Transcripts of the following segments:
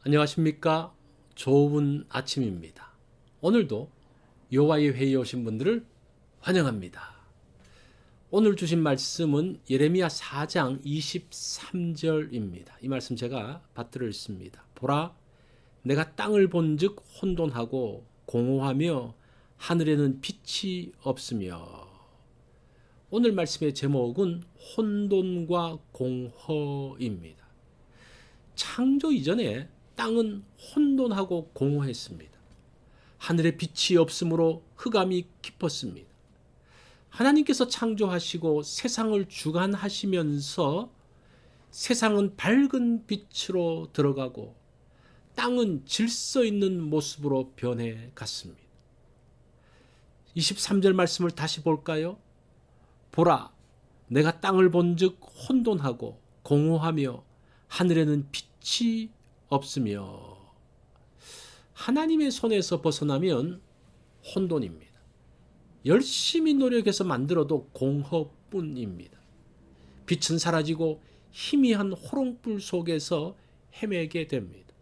안녕하십니까? 좋은 아침입니다. 오늘도 여호와의 회의에 오신 분들을 환영합니다. 오늘 주신 말씀은 예레미야 4장 23절입니다. 이 말씀 제가 받들어 있습니다. 보라, 내가 땅을 본즉 혼돈하고 공허하며 하늘에는 빛이 없으며. 오늘 말씀의 제목은 혼돈과 공허입니다. 창조 이전에 땅은 혼돈하고 공허했습니다. 하늘에 빛이 없으므로 흑암이 깊었습니다. 하나님께서 창조하시고 세상을 주관하시면서 세상은 밝은 빛으로 들어가고 땅은 질서 있는 모습으로 변해 갔습니다. 23절 말씀을 다시 볼까요? 보라, 내가 땅을 본즉 혼돈하고 공허하며 하늘에는 빛이 없으며. 하나님의 손에서 벗어나면 혼돈입니다. 열심히 노력해서 만들어도 공허뿐입니다. 빛은 사라지고 희미한 호롱불 속에서 헤매게 됩니다.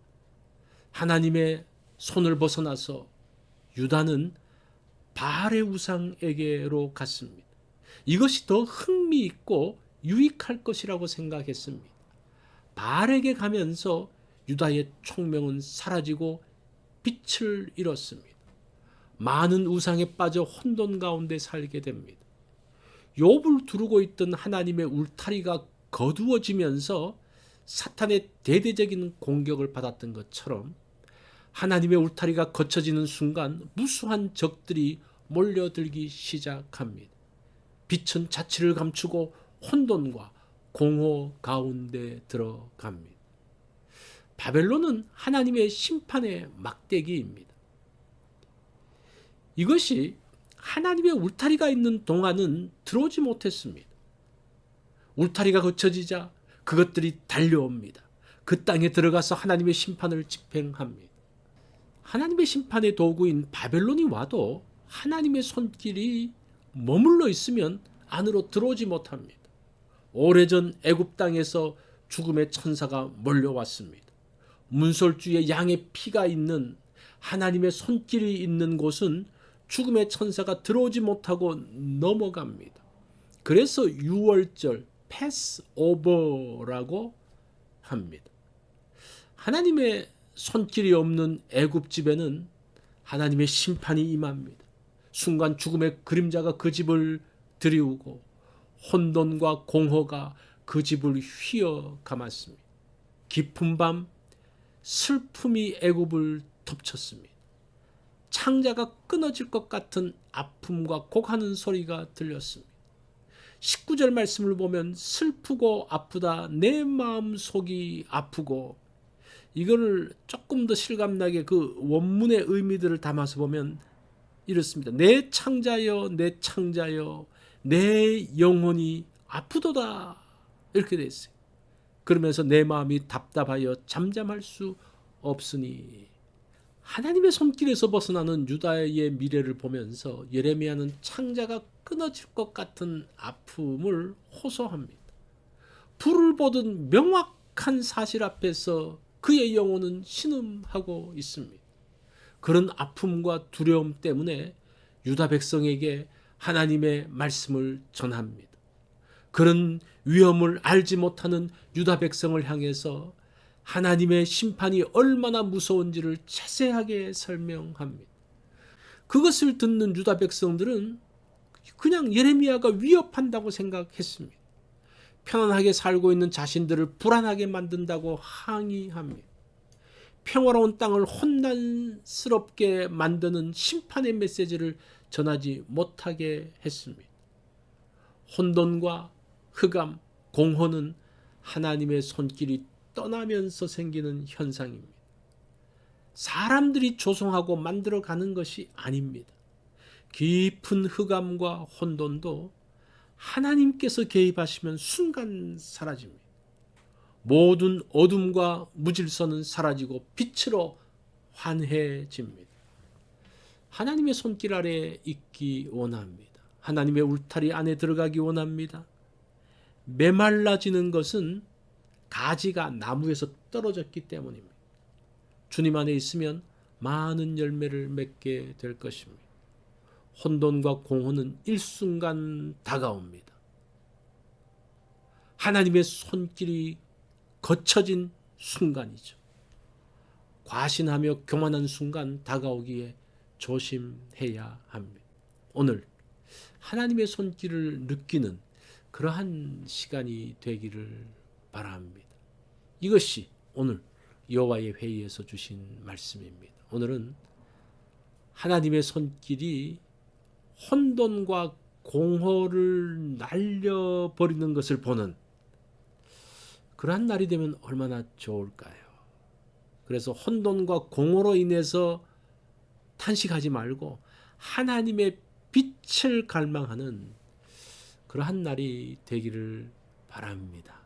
하나님의 손을 벗어나서 유다는 바알의 우상에게로 갔습니다. 이것이 더 흥미있고 유익할 것이라고 생각했습니다. 바알에게 가면서 유다의 총명은 사라지고 빛을 잃었습니다. 많은 우상에 빠져 혼돈 가운데 살게 됩니다. 욥을 두르고 있던 하나님의 울타리가 거두어지면서 사탄의 대대적인 공격을 받았던 것처럼 하나님의 울타리가 거쳐지는 순간 무수한 적들이 몰려들기 시작합니다. 빛은 자취를 감추고 혼돈과 공허 가운데 들어갑니다. 바벨론은 하나님의 심판의 막대기입니다. 이것이 하나님의 울타리가 있는 동안은 들어오지 못했습니다. 울타리가 거쳐지자 그것들이 달려옵니다. 그 땅에 들어가서 하나님의 심판을 집행합니다. 하나님의 심판의 도구인 바벨론이 와도 하나님의 손길이 머물러 있으면 안으로 들어오지 못합니다. 오래전 애굽 땅에서 죽음의 천사가 몰려왔습니다. 문설주에 양의 피가 있는 하나님의 손길이 있는 곳은 죽음의 천사가 들어오지 못하고 넘어갑니다. 그래서 유월절 패스오버라고 합니다. 하나님의 손길이 없는 애굽 집에는 하나님의 심판이 임합니다. 순간 죽음의 그림자가 그 집을 들이우고 혼돈과 공허가 그 집을 휘어 감았습니다. 깊은 밤 슬픔이 애굽을 덮쳤습니다. 창자가 끊어질 것 같은 아픔과 곡하는 소리가 들렸습니다. 19절 말씀을 보면 슬프고 아프다 내 마음속이 아프고, 이거를 조금 더 실감나게 그 원문의 의미들을 담아서 보면 이렇습니다. 내 창자여 내 창자여 내 영혼이 아프도다, 이렇게 돼 있어요. 그러면서 내 마음이 답답하여 잠잠할 수 없으니. 하나님의 손길에서 벗어나는 유다의 미래를 보면서 예레미야는 창자가 끊어질 것 같은 아픔을 호소합니다. 불을 보듯 명확한 사실 앞에서 그의 영혼은 신음하고 있습니다. 그런 아픔과 두려움 때문에 유다 백성에게 하나님의 말씀을 전합니다. 그런 위험을 알지 못하는 유다 백성을 향해서 하나님의 심판이 얼마나 무서운지를 자세하게 설명합니다. 그것을 듣는 유다 백성들은 그냥 예레미야가 위협한다고 생각했습니다. 편안하게 살고 있는 자신들을 불안하게 만든다고 항의합니다. 평화로운 땅을 혼란스럽게 만드는 심판의 메시지를 전하지 못하게 했습니다. 혼돈과 흑암, 공허는 하나님의 손길이 떠나면서 생기는 현상입니다. 사람들이 조성하고 만들어가는 것이 아닙니다. 깊은 흑암과 혼돈도 하나님께서 개입하시면 순간 사라집니다. 모든 어둠과 무질서는 사라지고 빛으로 환해집니다. 하나님의 손길 아래 있기 원합니다. 하나님의 울타리 안에 들어가기 원합니다. 메말라지는 것은 가지가 나무에서 떨어졌기 때문입니다. 주님 안에 있으면 많은 열매를 맺게 될 것입니다. 혼돈과 공허는 일순간 다가옵니다. 하나님의 손길이 거쳐진 순간이죠. 과신하며 교만한 순간 다가오기에 조심해야 합니다. 오늘 하나님의 손길을 느끼는 그러한 시간이 되기를 바랍니다. 이것이 오늘 여호와의 회의에서 주신 말씀입니다. 오늘은 하나님의 손길이 혼돈과 공허를 날려버리는 것을 보는 그러한 날이 되면 얼마나 좋을까요? 그래서 혼돈과 공허로 인해서 탄식하지 말고 하나님의 빛을 갈망하는 그러한 날이 되기를 바랍니다.